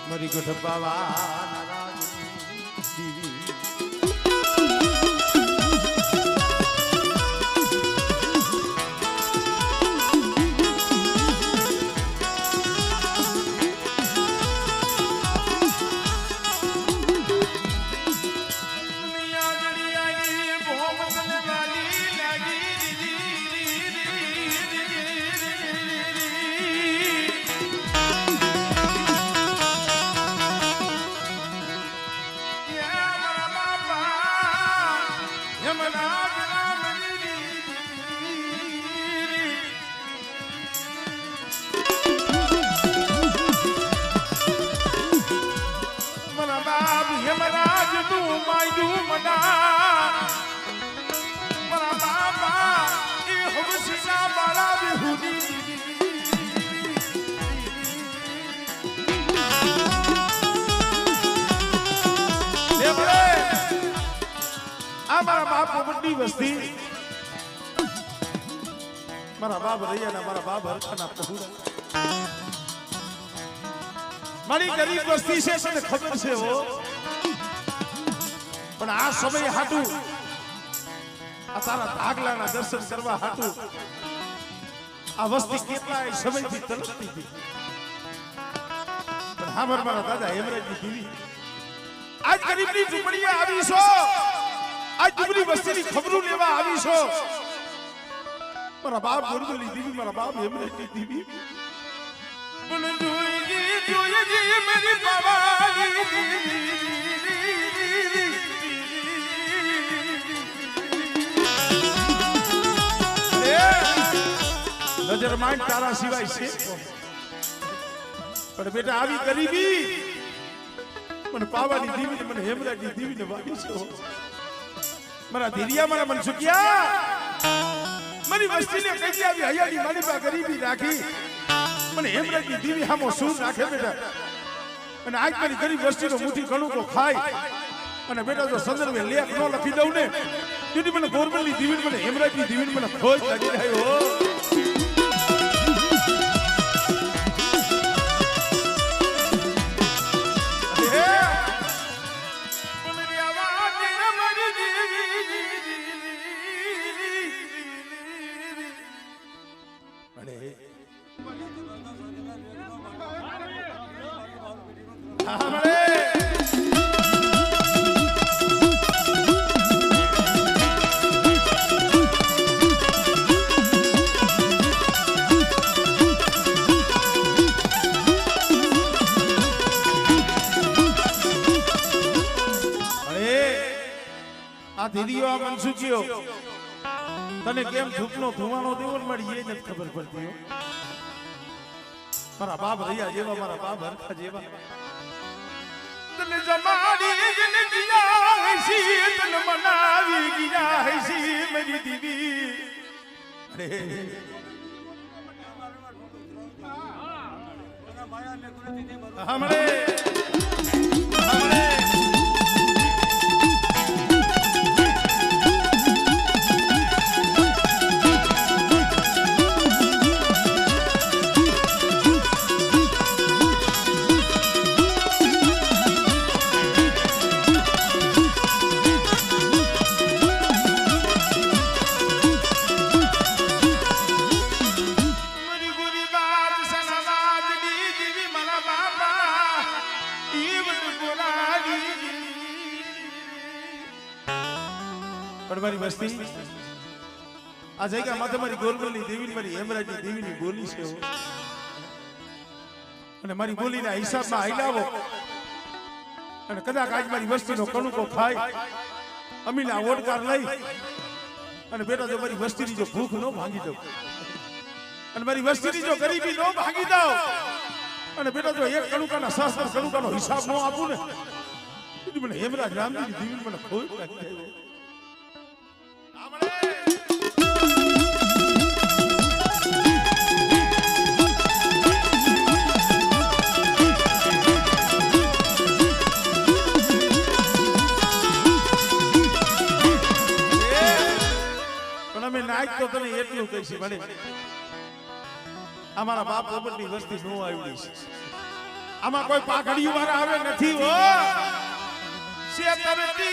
મારી ગઢ બાવા દીવી વસ્તી મારા બાપ રૈયા મારા બાપ હરખાના પહોળા મારી ગરીબ વસ્તી છે તને ખબર છે હો પણ આ સમય હાટું આ તારા ભાગલાના દર્શન કરવા હાટું આ વસ્તી કેટલાય સમયથી તલપતી હતી પણ હામર મારા દાદા હેમરાજની દીવી આજ ગરીબની ઝૂંપડીએ આવી છો આજ દુબળી વસ્તીની ખબરો લેવા આવી છો મારા બાપ ગોરગલી દીવી મારા બાપ હેમરાજની દીવી બોલ જોઈ મેરી બાવાની નજર માંડ તારા સિવાય છે પણ બેટા આવી ગરીબી મને પાવાની દીવી મને હેમરાજની દીવીને વાગી છે મારા ધીરિયા મારા મનસુખિયા મારી વસ્તીને કઈ આવી હૈયાની મારી પા ગરીબી રાખી મને હેમરાજની દીવી હામો સૂર રાખે બેટા અને આજ મારી ગરીબ વસ્તીનો મુઠ્ઠી ઘણું તો ખાય અને બેટા જો સંદર્ભે લેખ ન લખી દઉં ને તેથી મને ગોરબલની દીવી મને હેમરાજની દીવી મને ખોજ લાગી રહ્યો દીદીઓ આ મનસુખીઓ તને કેમ ધૂપનો ધુમાડો દેવો મળી એ નથી ખબર પડતી મારા બાપ રહ્યા જેવા મારા બાપ હરખા જેવા તને જમાડી જિંદગીયા હૈસી તને મનાવી ગયા હૈસી મારી દીદી હમણે મારી વસ્તી આ જગ્યા માથે મારી ગોરગલની દેવી મારી હેમરાજની દેવીની બોલી છે અને મારી બોલીના હિસાબમાં આઈલાવો અને કદાચ આજ મારી વસ્તીનો કણુકો ખાય અમીના ઓડકાર લઈ અને બેટા જો મારી વસ્તીની જો ભૂખ ન ભાંગી દઉં અને મારી વસ્તીની જો ગરીબી ન ભાંગી દઉં અને બેટા જો એક કણુકાના શાસ્ત્ર કણુકાનો હિસાબ ન આપું ને મને હેમરાજ રામજીની દેવી મને ખોટ લાગી જાય આજ તો તને એટલું કહીશ ભલે અમારા બાપ પોપટની વસ્તી નો આવડી છે આમાં કોઈ પાઘડીઓ વાળા આવે નથી હો શેતરતી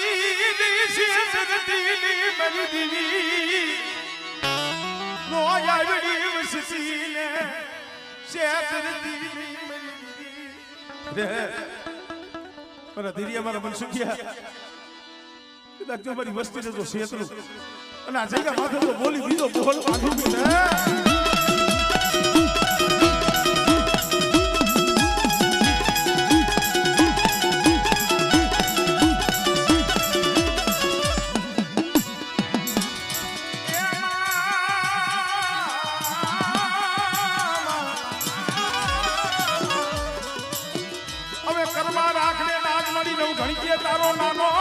મરી દીવી નો આવડી વસ્તી ને શેતરતી મરી દીવી પર ધીરે અમારા મનસુખિયા કદાચ જો મારી વસ્તીને જો શેતરું અને આ જગ્યા માથે તો બોલી બીજો બોલ બાંધું કે હવે કરવા રાખને નાજ મળી નવ ઘણી તારો નાનો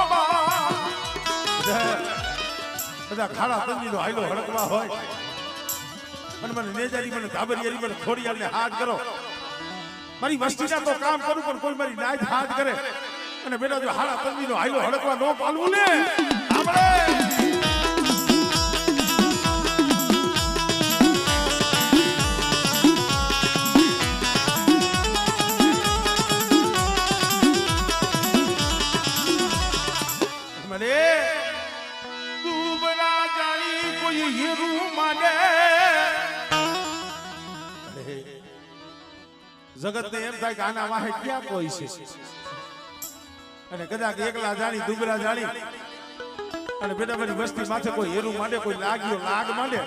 બધા ખાડા તંજીનો હાઈલો હડકવા હોય અને મને નેજારી મને ધાબરિયારી મને ખોડિયાલને હાથ કરો મારી વસ્તીના તો કામ કરું પણ કોઈ મારી નાજ હાથ કરે અને બેટા જો હાડા તંજીનો હાઈલો હડકવા નો પાલવું ને આપણે જગત ને એમ થાય કે આના વાહે ક્યાં કોઈ છે અને કદાચ એકલા જાણી દુબરા જાણી અને બેટા મારી વસ્તી માથે કોઈ હેરું માંડે કોઈ લાગ્યો લાગ માંડે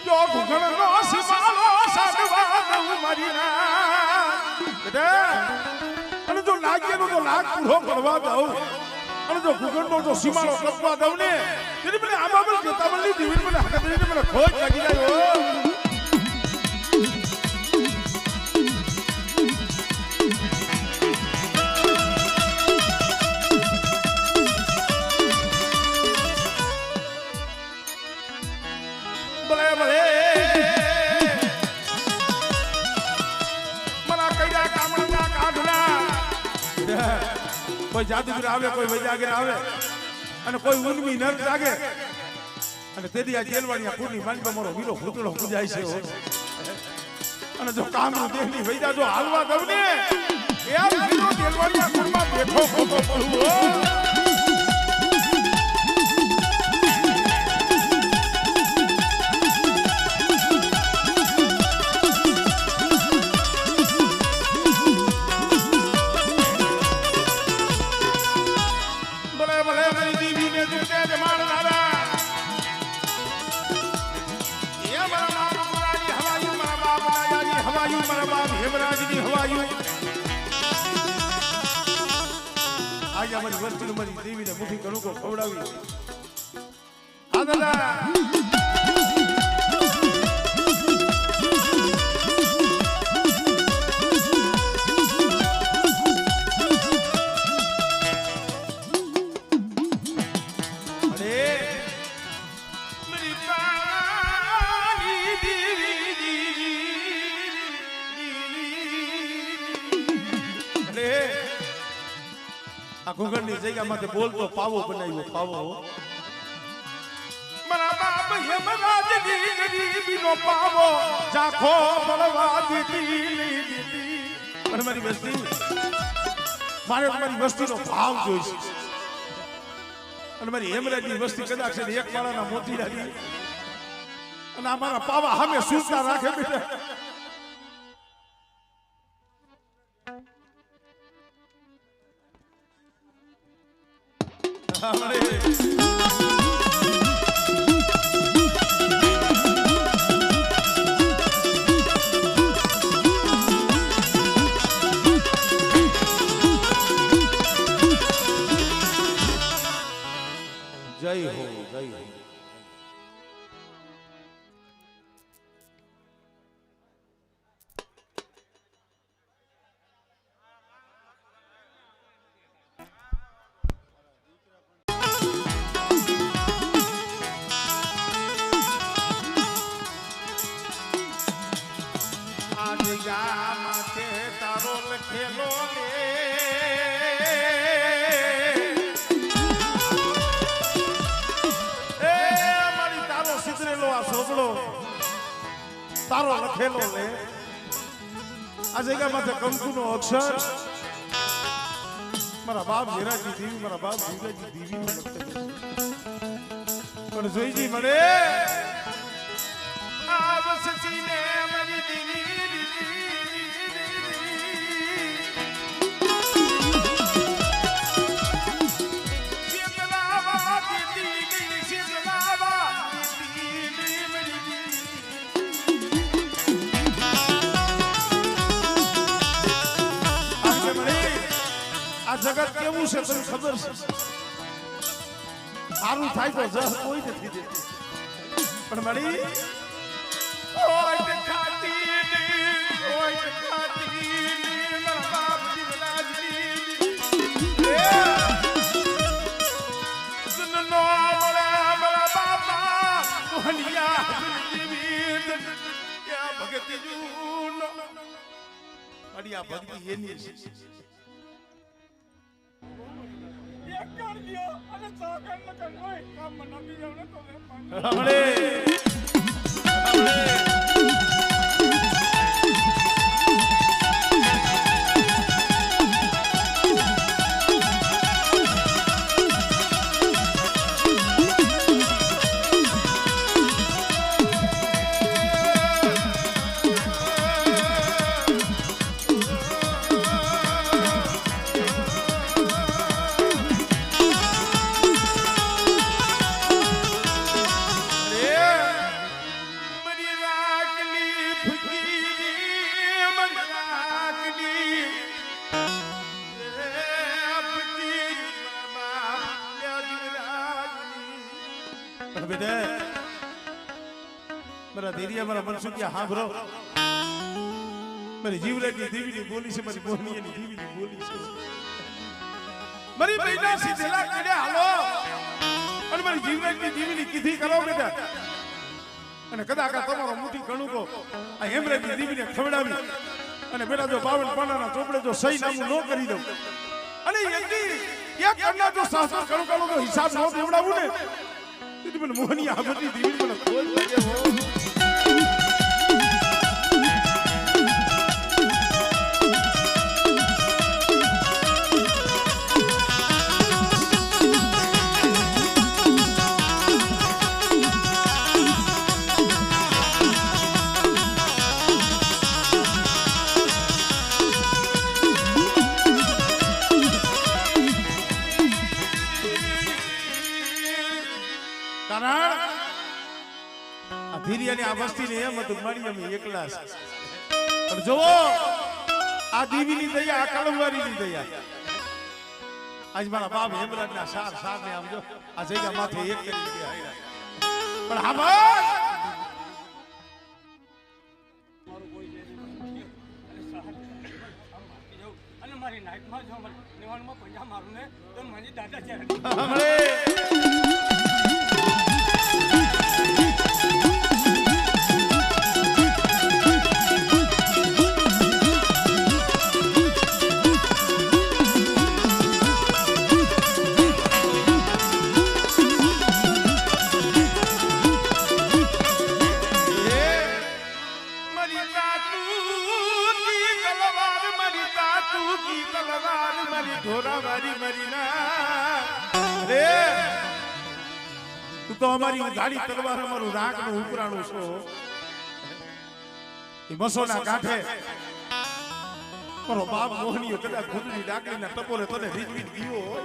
જો ઘુઘણનો સીમાલો સાડવા દઉં મારી ના બેટા અને જો લાગ્યો તો લાગ પૂરો કરવા દઉં અને જો ઘુઘણનો જો સીમાલો કપવા દઉં ને તેની મને આ બાબત જતા મળી દીવી મને હકદરીને મને ખોજ લાગી જાય કોઈ જાદુગર આવે કોઈ વૈજાગર આવે અને કોઈ ઉન્મી નર જાગે અને તેથી આ જેલવાણીયા પૂરની માનીમાં મારો વીરો ભૂતળો પૂજાય છે અને જો કામનું દેહની વૈજા જો હાલવા દઉં ને એ આ વીરો જેલવાણીયા પૂરમાં બેઠો ખોટો પડું આજે અમારી વસ્તીને મારી દેવીને મુઠી કણુકો ખવડાવી હા દાદા આ ઘુંઘણની જગ્યામાંથી બોલતો પાવો બનાવ્યો પાવો મારા બાપ યમરાજની ગરીબીનો પાવો જાખો બળવા દીધી અને મારી વસ્તી મારે તમારી વસ્તીનો ભાવ જોઈશે અને મારી હેમરાજની વસ્તી કદાચ છે એક માળાના મોતી રાખી અને અમારા પાવા સામે સૂચના રાખે બેટા જય હો જય હો તારો લખેલો એ તારો લખેલો લે આ જગ્યામાં કંકુનો અક્ષર મારા બાપ ઝેરાજી દેવી મારા બાપ જીગાજી દેવી પણ જોઈજી મને આ વસતીને મારી દેવી જગત કેવું છે તને ખબર છે સારું થાય તો જહ કોઈ નથી દેતું પણ મળી મારા બાપ ભક્તિ એની મારા ધીરિયા મારા મનસુખિયા હાંભરો મારી જીવરાજની દેવીની બોલી છે મારી મોહનીયાની દેવીની બોલી છે મારી બહેના સીધેલા કડે હાલો અને મારી જીવરાજની દેવીની કીધી કરો બેટા અને કદાચ તમારો મોટી ગણુકો આ હેમરાજની દેવીને ખવડાવી અને બેટા જો 52 પાનાના ચોપડે જો સહી નામું ન કરી દઉં અને એક કરના જો શાસ્ત્ર ગણુકાનો જો હિસાબ ન દેવડાવું ને તો મને મોહનીયા આ બધી દેવી મને ખોજ લાગે હો ધીરિયાની આ વસ્તીને એમ હતું મારી અમે એકલા છે પણ જોવો આ દેવીની દયા આ કળમવારીની દયા આજ મારા બાપ હેમરાજના સાર ને આમ જો આ જગ્યા માથે એક કરી ગયા પણ હા અને મારી નાઈટમાં જો નિવાણમાં પંજા મારું ને તો મારી દાદા છે તો અમારી ગાડી તલવાર અમારું રાગ નું ઉપરાણું છો એ બસોના કાંઠે મારો બાપ મોહનીયો કદાચ ખુદની ડાકડીના ટપોરે તને રીતવી ગયો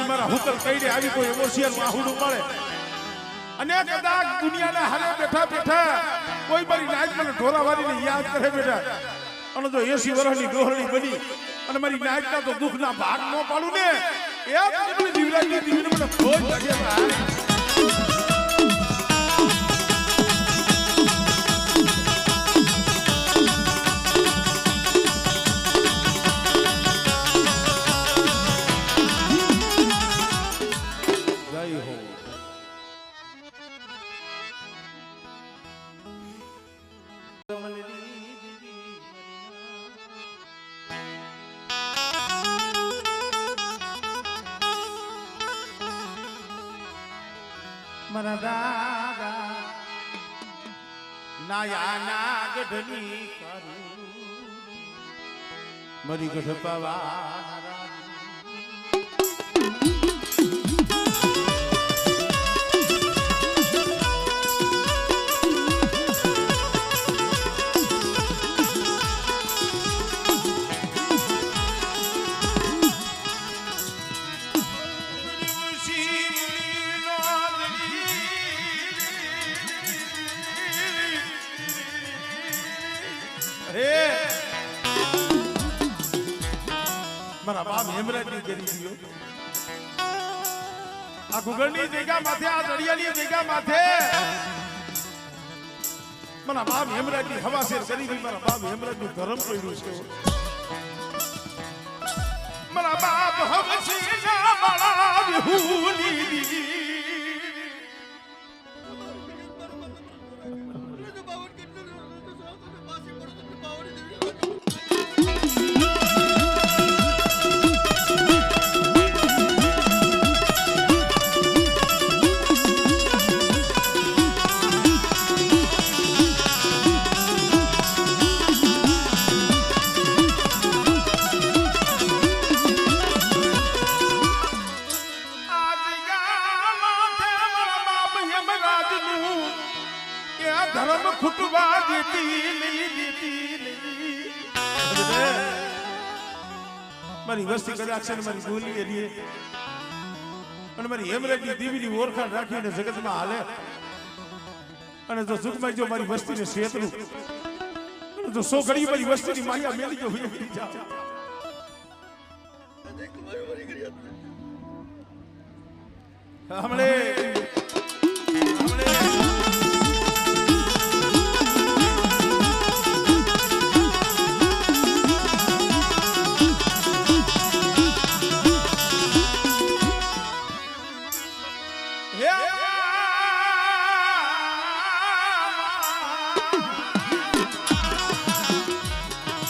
મારા હુકલ કઈડે આવી કોઈ ઇમોશનલ વાહુડું મળે અને કદાચ દુનિયાના હાલે બેઠા બેઠા કોઈ મારી નાઈટ મને ઢોરાવારીને યાદ કરે બેટા અને જો 80 વર્ષની ગોહરણી બની અને મારી નાઈટના તો દુઃખના ભાગ ન પાડું ને એ જીવરાજની દીવીને મને ખોજ લાગે મારા દાદા નાયા ના ગઢની મારી ગઢ પાવા મારા બાપ હેમરાજની ગરીબીઓ આ ગુગળની જગ્યા માથે આ દરિયાની જગ્યા માથે મારા બાપ હેમરાજની હવાસેર ગરીબી મારા બાપ હેમરાજનું ધર્મ પડ્યું છે મારા બાપ હવસીના માળા વિહુલી ધર્મ ખૂટવા દેતી મારી વસ્તી કદાચ છે મારી બોલી એની અને મારી હેમરાજની દેવીની ઓળખાણ રાખીને જગતમાં હાલે અને જો સુખમાં જો મારી વસ્તીને શેતરું અને જો સો ઘડી મારી વસ્તીની માયા મેલી જો હમણે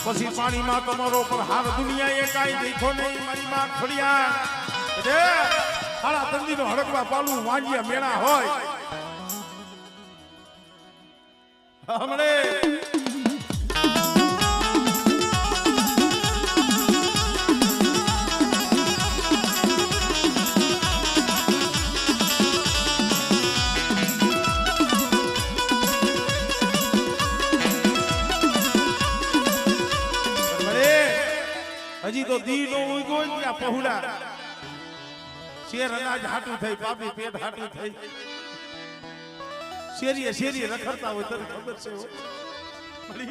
પછી પાણીમાં તમારો પર હાર દુનિયાએ કાંઈ દેખો નહીં મારી માં ખોડિયા રે હાડા તંદીનો હડકવા પાલું વાંજિયા મેળા હોય હમણે હજી તો દી નો ઉગો ત્યાં પહોળા શેર અનાજ હાટું થઈ પાપી પેટ હાટું થઈ શેરીએ રખડતા હોય તને ખબર છે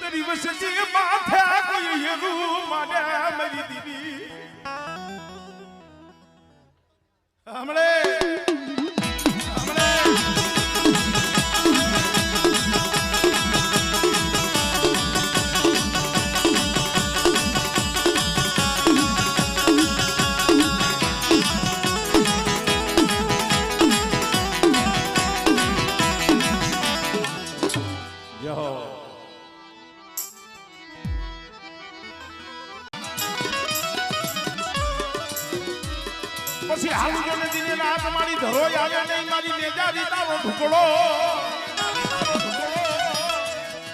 તારી વસતી માથે કોઈ હેરું માને મારી દીદી હમણે પછી હાલી જો નદીને ના તમારી ધરોઈ આવે નહીં મારી મેજારી તારો ઢુકડો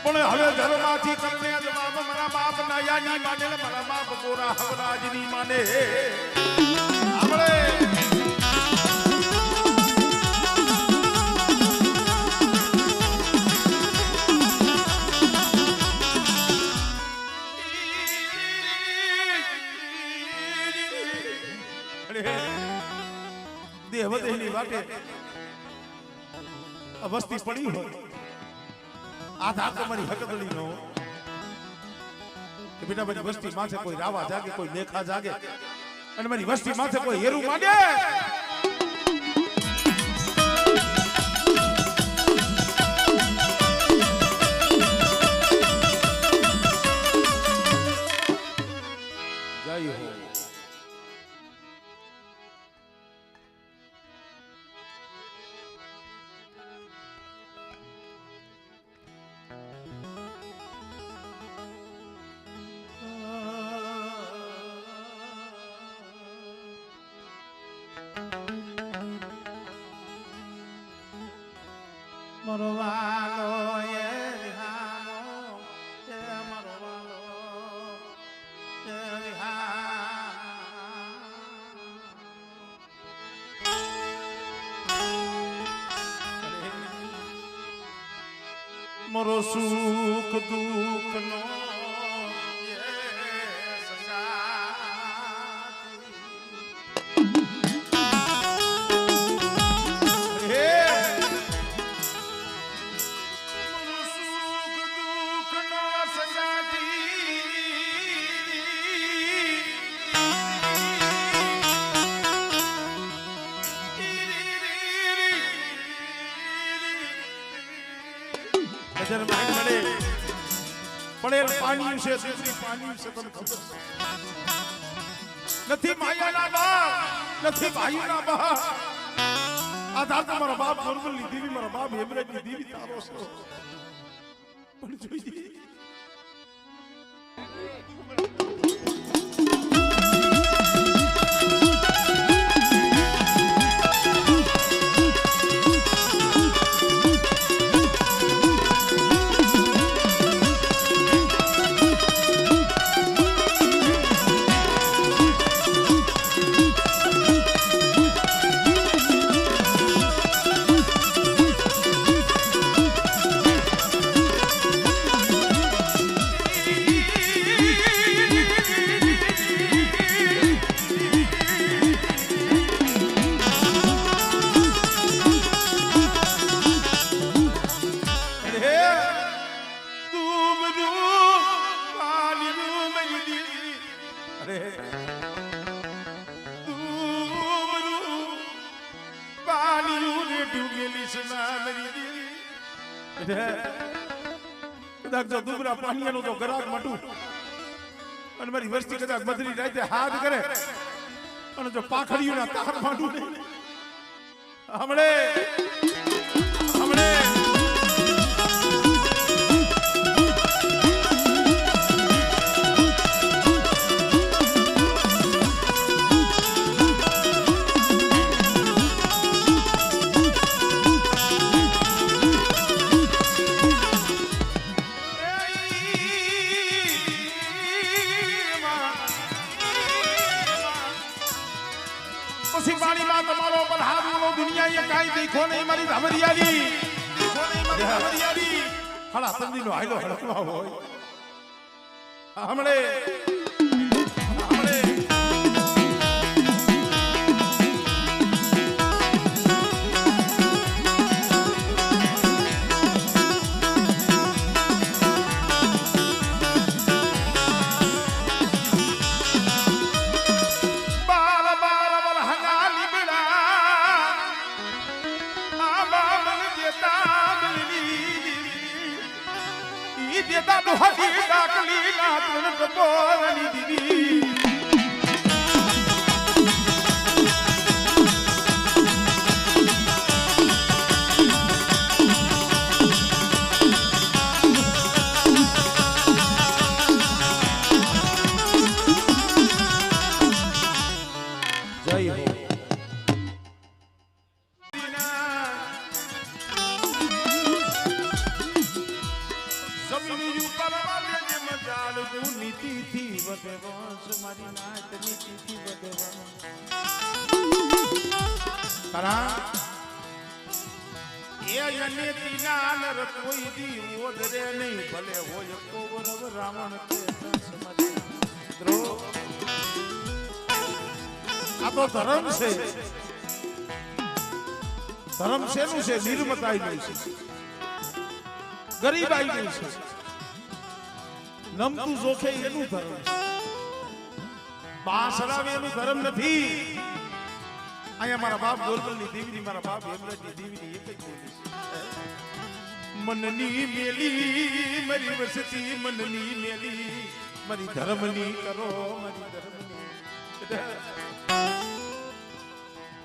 પણ હવે ધરમાંથી કરને જવાબ મારા બાપ નાયાની માને મારા બાપ ગોરા હવરાજની માને આપણે દેવદેહની વાટે વસ્તી પડી હોય આધા તમારી હકદળી નો કે બેટા મારી વસ્તી માથે કોઈ રાવા જાગે કોઈ મેખા જાગે અને મારી વસ્તી માથે કોઈ હેરું માંડે જય હો મારો વાલો એ વિહાનો એ મારો વાલો એ વિહાનો મારો સુખ દુઃખ નો પડેલ પાણી છે દીકરી પાણી છે તને ખબર નથી માયાના બાપ નથી ભાઈના બાપ આધાર તો મારા બાપ નોર્મલની દેવી મારા બાપ હેમરાજની દેવી તારો છે પણ જોઈએ દુબરા પાણીયાનું તો ગરાક માટું અને મારી વસ્તી કદાચ બદરી રાતે હાથ કરે અને જો પાખડીઓના તાર માંડું હમણે તમારો પર હાથનો દુનિયા કાઈ દેખો નહીં મારી ધામરિયાલી હળા તંદીનો હાયલો હળકવા હોય હમણે દેતા દોહી ડાકલી ના ત્રણ ટપોરની દીદી જય હો નીતિથી વધે વંશ મારી નાત નીતિથી વધે વંશ તારા એ અનેતીના નર કોઈ દી ઓદરે નહીં ભલે હોય કોવરવ રાવણ તે સમજે દ્રોહ આ તો ધર્મ છે ધર્મ શેનું છે નિર્મતાઈ નું છે ગરીબાઈ નું છે નમતું જોખે એનું ધર્મ બાસરાવે એનું ધર્મ નથી અહીંયા મારા બાપ ગોરબલની દેવીની મારા બાપ હેમરાજની દેવીની એક જ બોલી છે મનની મેલી મારી વસતી મનની મેલી મારી ધર્મની કરો મારી ધર્મની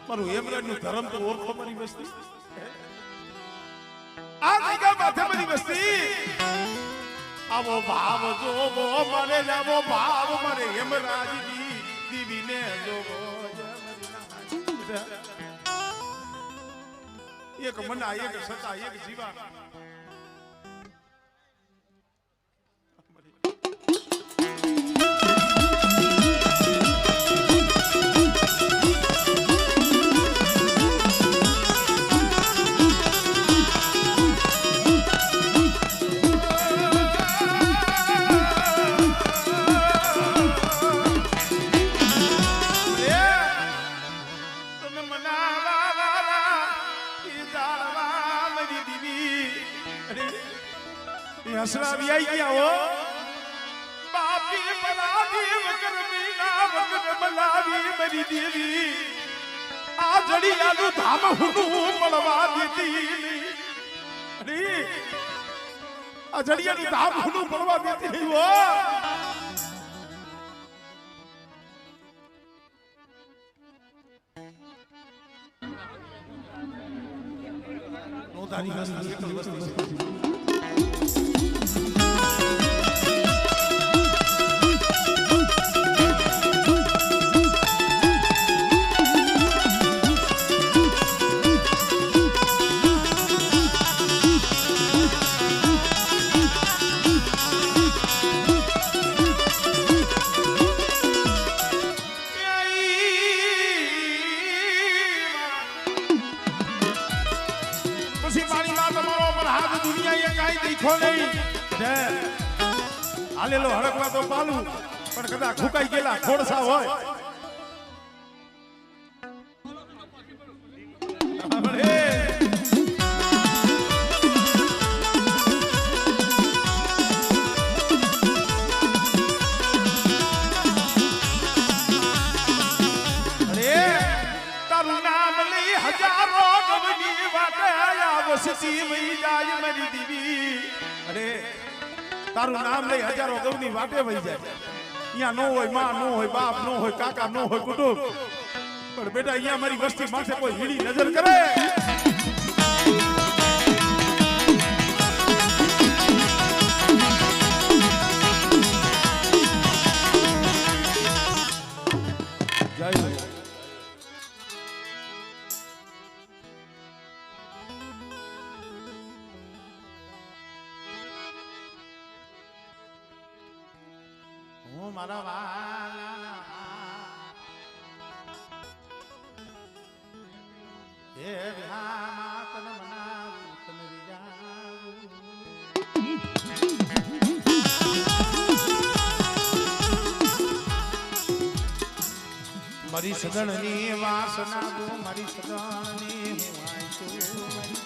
મારું હેમરાજનું ધર્મ તો ઓળખો મારી વસ્તી આ જગ્યા માથે મારી વસ્તી આવો ભાવ જોવો મારે જાવો ભાવ મારે હેમરાજની દેવીને જોવો એક મના એક સતા એક જીવા हसरा भी आई गया हो बापी बलादी वकर मीना वकर बलादी मेरी देवी आ जड़ी आलू धाम हुनु पड़वा देती अरे आ जड़ी आलू धाम हुनु पड़वा देती नहीं वो नोदारी हस्ती एकल वस्ती હાલેલો હડકવા તો પાલું પણ કદાચ ખુકાઈ ગયેલા ખોડસા હોય તારું નામ લઈ હજારો ગવની વાટે આયા વસતી વઈ જાય મારી દીવી અરે તારું નામ લઈ હજારો ગવની વાટે વઈ જાય અહીંયા નો હોય માં નો હોય બાપ નો હોય કાકા નો હોય કુટુંબ પણ બેટા અહીંયા મારી વસ્તી માથે કોઈ હીડી નજર કરે જય મારા વાલા હે વિહામા તન મનાવું તન રીજાવું મારી સદણની વાસના દો મારી સદણની હું આઈશું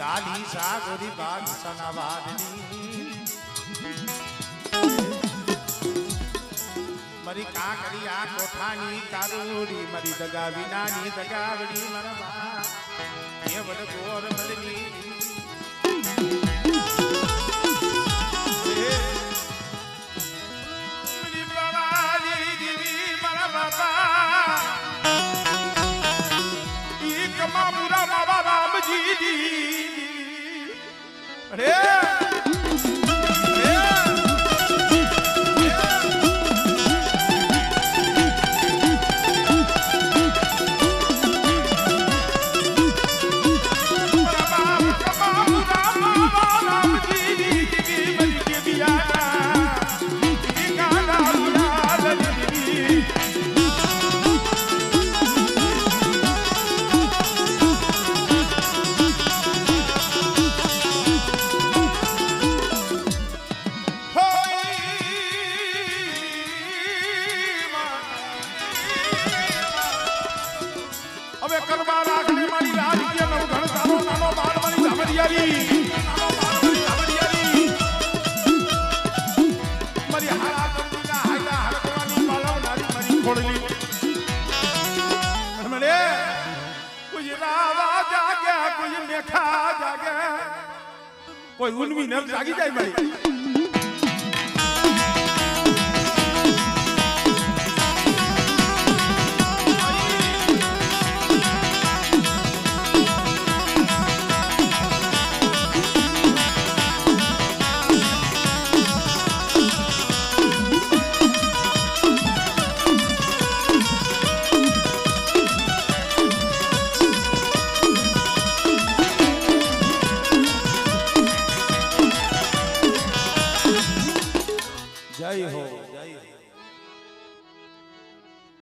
જાલી સાગરી બાગ સનાવાદની મારી કાકરી આ કોઠાની કારુડી મારી દગા વિનાની દગાવડી મારા બા એ વડ ગોર મલની મારી બાવાની દીવી મારા બાબા ઈ કમા પૂરા બાબા રામજી દી અરે કોઈ ઉન્મી નર જાગી જાય મારી જય હો.